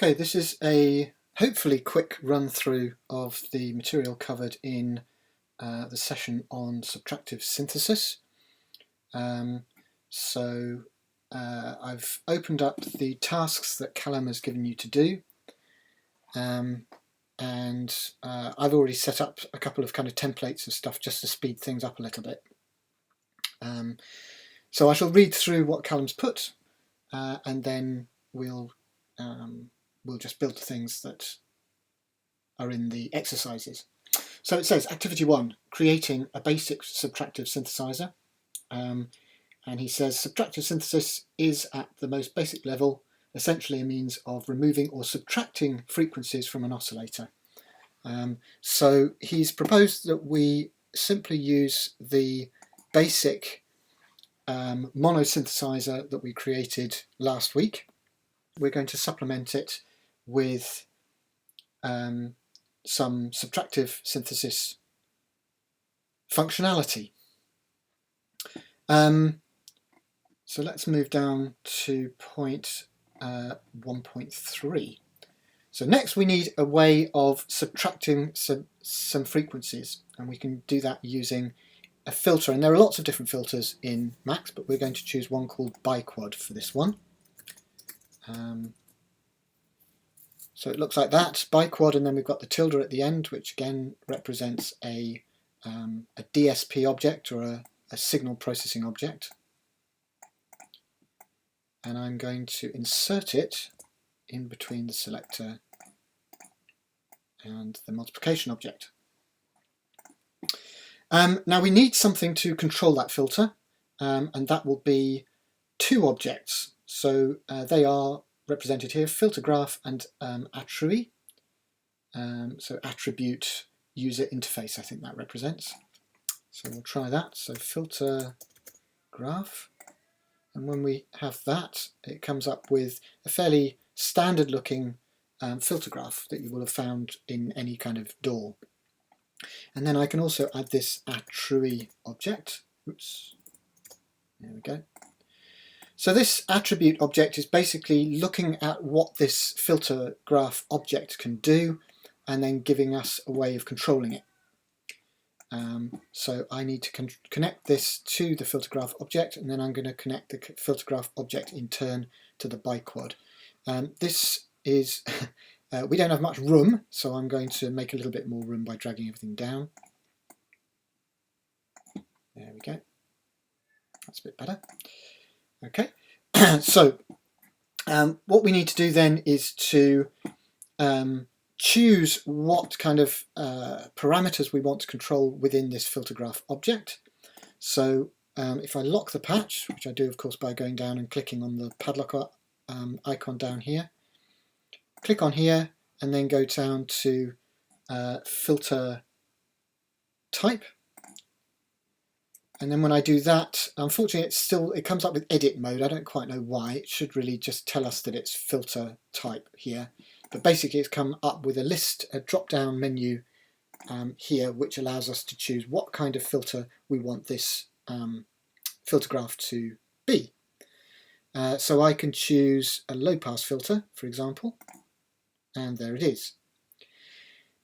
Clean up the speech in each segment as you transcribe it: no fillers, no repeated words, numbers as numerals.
Okay, this is a hopefully quick run through of the material covered in the session on subtractive synthesis. I've opened up the tasks that Callum has given you to do, and I've already set up a couple of kind of templates of stuff just to speed things up a little bit. So I shall read through what Callum's put, and then we'll just build the things that are in the exercises. So it says, Activity 1, creating a basic subtractive synthesizer. And he says, subtractive synthesis is, at the most basic level, essentially a means of removing or subtracting frequencies from an oscillator. So he's proposed that we simply use the basic mono synthesizer that we created last week. We're going to supplement it with some subtractive synthesis functionality. So let's move down to point 1.3. So next we need a way of subtracting some frequencies, and we can do that using a filter. And there are lots of different filters in Max, but we're going to choose one called biquad for this one. So it looks like that, biquad, and then we've got the tilde at the end, which again represents a DSP object, or a signal processing object. And I'm going to insert it in between the selector and the multiplication object. Now we need something to control that filter, and that will be two objects. So they are represented here, filter graph and attribute. So attribute user interface, I think that represents. So we'll try that. So filter graph. And when we have that, it comes up with a fairly standard looking filter graph that you will have found in any kind of DAW. And then I can also add this attribute object. Oops, there we go. So this attribute object is basically looking at what this filter graph object can do and then giving us a way of controlling it. So I need to connect this to the filter graph object, and then I'm going to connect the filter graph object in turn to the biquad. This is, we don't have much room, so I'm going to make a little bit more room by dragging everything down. There we go. That's a bit better. Okay, so what we need to do then is to choose what kind of parameters we want to control within this filter graph object. So if I lock the patch, which I do of course by going down and clicking on the padlock icon down here, click on here and then go down to filter type. And then when I do that, unfortunately it comes up with edit mode. I don't quite know why. It should really just tell us that it's filter type here. But basically it's come up with a drop-down menu here, which allows us to choose what kind of filter we want this filter graph to be. So I can choose a low-pass filter, for example, and there it is.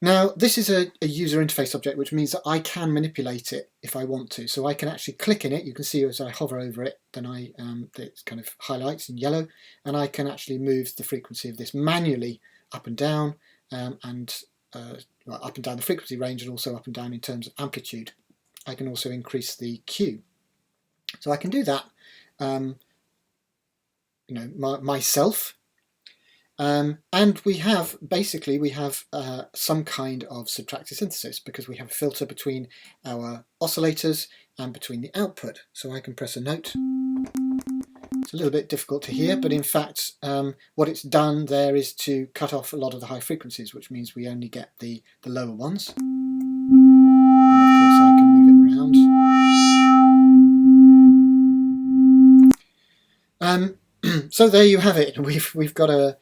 Now this is a user interface object, which means that I can manipulate it if I want to. So I can actually click in it. You can see as I hover over it, then it kind of highlights in yellow, and I can actually move the frequency of this manually up and down, up and down the frequency range, and also up and down in terms of amplitude. I can also increase the Q. So I can do that, myself. And we have some kind of subtractive synthesis, because we have a filter between our oscillators and between the output. So I can press a note. It's a little bit difficult to hear, but in fact what it's done there is to cut off a lot of the high frequencies, which means we only get the lower ones. And of course I can move it around. So there you have it. We've got a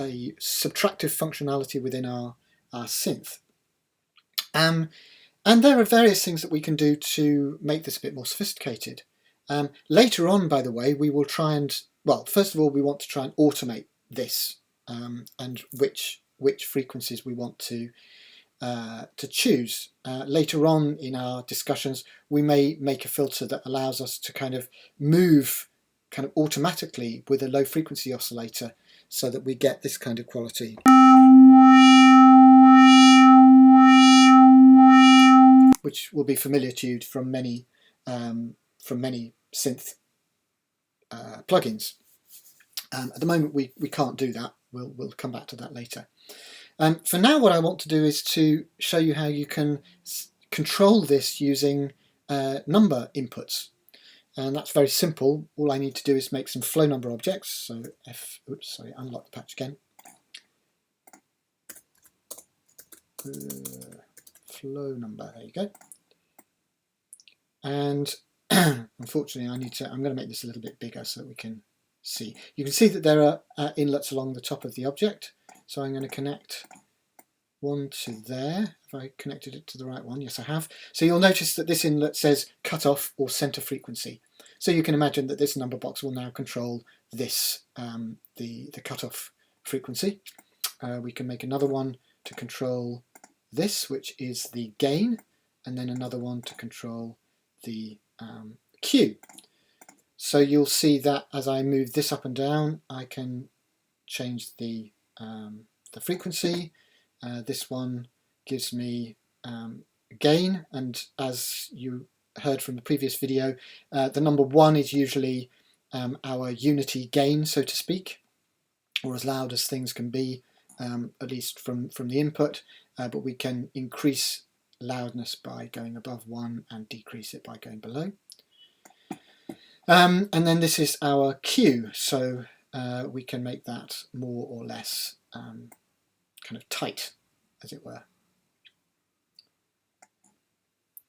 subtractive functionality within our synth. And there are various things that we can do to make this a bit more sophisticated. Later on, by the way, we will try and, well, first of all, we want to try and automate this and which frequencies we want to choose. Later on in our discussions, we may make a filter that allows us to kind of move kind of automatically with a low frequency oscillator so that we get this kind of quality. Which will be familiar to you from many synth plugins. At the moment we can't do that. We'll come back to that later. For now, what I want to do is to show you how you can control this using number inputs. And that's very simple. All I need to do is make some flow number objects. So unlock the patch again. Flow number, there you go. And unfortunately I'm going to make this a little bit bigger so that we can see. You can see that there are inlets along the top of the object. So I'm going to connect one to there. Have I connected it to the right one? Yes, I have. So you'll notice that this inlet says cutoff or center frequency. So you can imagine that this number box will now control this, the cutoff frequency. We can make another one to control this, which is the gain, and then another one to control the Q. So you'll see that as I move this up and down, I can change the frequency. This one gives me gain, and as you heard from the previous video, the number 1 is usually our unity gain, so to speak, or as loud as things can be, at least from the input, but we can increase loudness by going above 1 and decrease it by going below. And then this is our Q, so we can make that more or less kind of tight, as it were.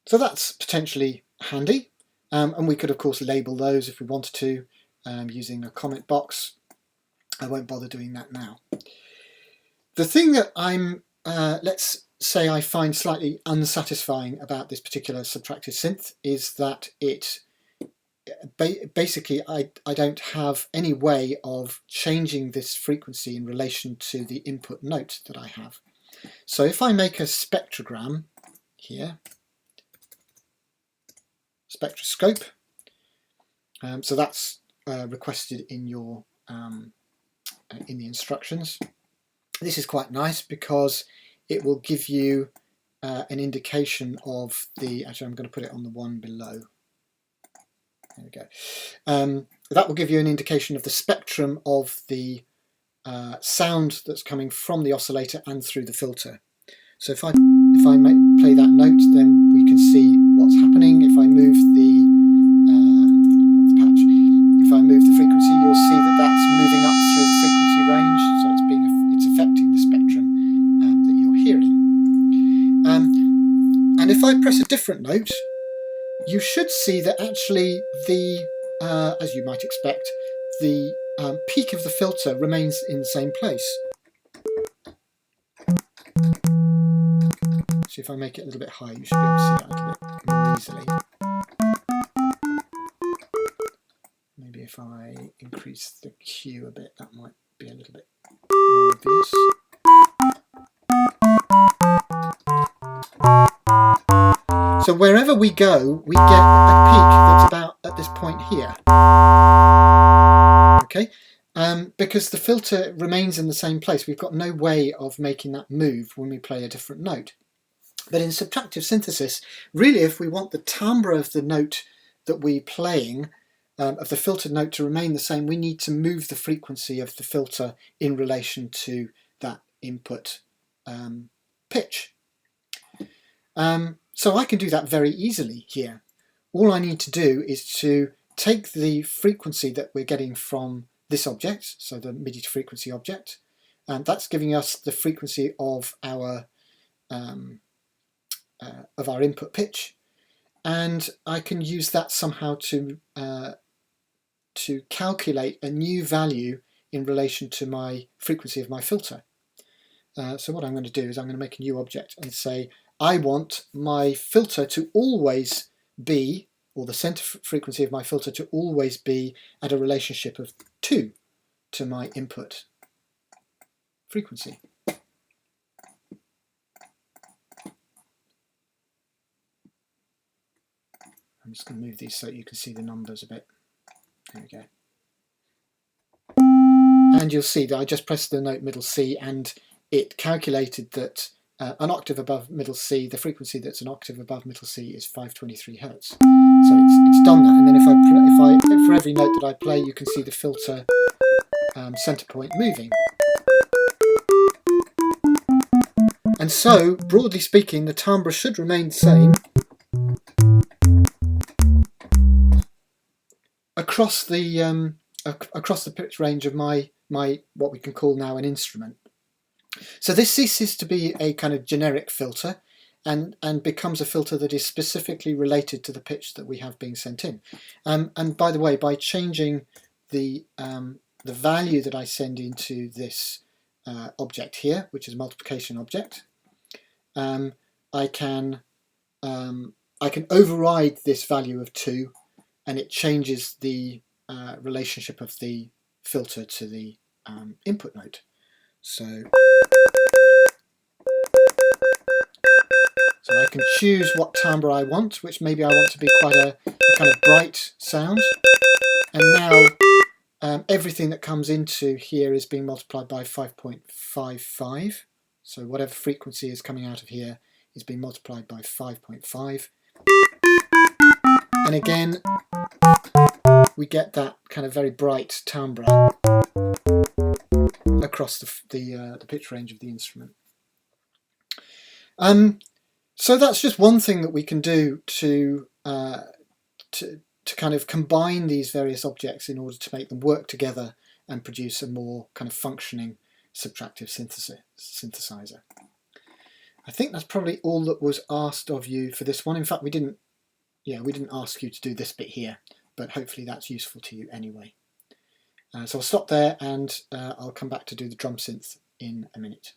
So that's potentially handy, and we could of course label those if we wanted to using a comment box. I won't bother doing that now. The thing that let's say I find slightly unsatisfying about this particular subtractive synth is that it basically I don't have any way of changing this frequency in relation to the input note that I have. So if I make a spectrogram here, spectroscope, so that's requested in your in the instructions. This is quite nice because it will give you an indication of the, actually I'm going to put it on the one below. There we go. That will give you an indication of the spectrum of the sound that's coming from the oscillator and through the filter. So if I play that note, then we can see what's happening. If I move not the patch, if I move the frequency, you'll see that that's moving up through the frequency range. So it's affecting the spectrum that you're hearing. And if I press a different note, you should see that actually the, as you might expect, the peak of the filter remains in the same place. So if I make it a little bit higher, you should be able to see that a little bit more easily. Maybe if I increase the Q a bit, that might be a little bit more obvious. So wherever we go, we get a peak that's about at this point here. Okay, because the filter remains in the same place. We've got no way of making that move when we play a different note. But in subtractive synthesis, really if we want the timbre of the note that we're playing, of the filtered note to remain the same, we need to move the frequency of the filter in relation to that input pitch. So I can do that very easily here. All I need to do is to take the frequency that we're getting from this object, so the MIDI to frequency object, and that's giving us the frequency of our input pitch, and I can use that somehow to calculate a new value in relation to my frequency of my filter. So what I'm going to do is I'm going to make a new object and say I want my filter to always be, or the center frequency of my filter to always be at a relationship of 2 to my input frequency. I'm just going to move these so you can see the numbers a bit. There we go. And you'll see that I just pressed the note middle C and it calculated that an octave above middle C, the frequency that's an octave above middle C is 523 Hertz. So it's done that. And then if for every note that I play, you can see the filter center point moving. And so, broadly speaking, the timbre should remain the same across the pitch range of my what we can call now an instrument. So this ceases to be a kind of generic filter and becomes a filter that is specifically related to the pitch that we have being sent in. And by the way, by changing the value that I send into this object here, which is a multiplication object, I can override this value of 2, and it changes the relationship of the filter to the input note. So I can choose what timbre I want, which maybe I want to be quite a kind of bright sound. And now everything that comes into here is being multiplied by 5.55. So whatever frequency is coming out of here is being multiplied by 5.5. And again, we get that kind of very bright timbre across the pitch range of the instrument. So that's just one thing that we can do to kind of combine these various objects in order to make them work together and produce a more kind of functioning subtractive synthesizer. I think that's probably all that was asked of you for this one. In fact, we didn't ask you to do this bit here, but hopefully that's useful to you anyway. So I'll stop there and I'll come back to do the drum synth in a minute.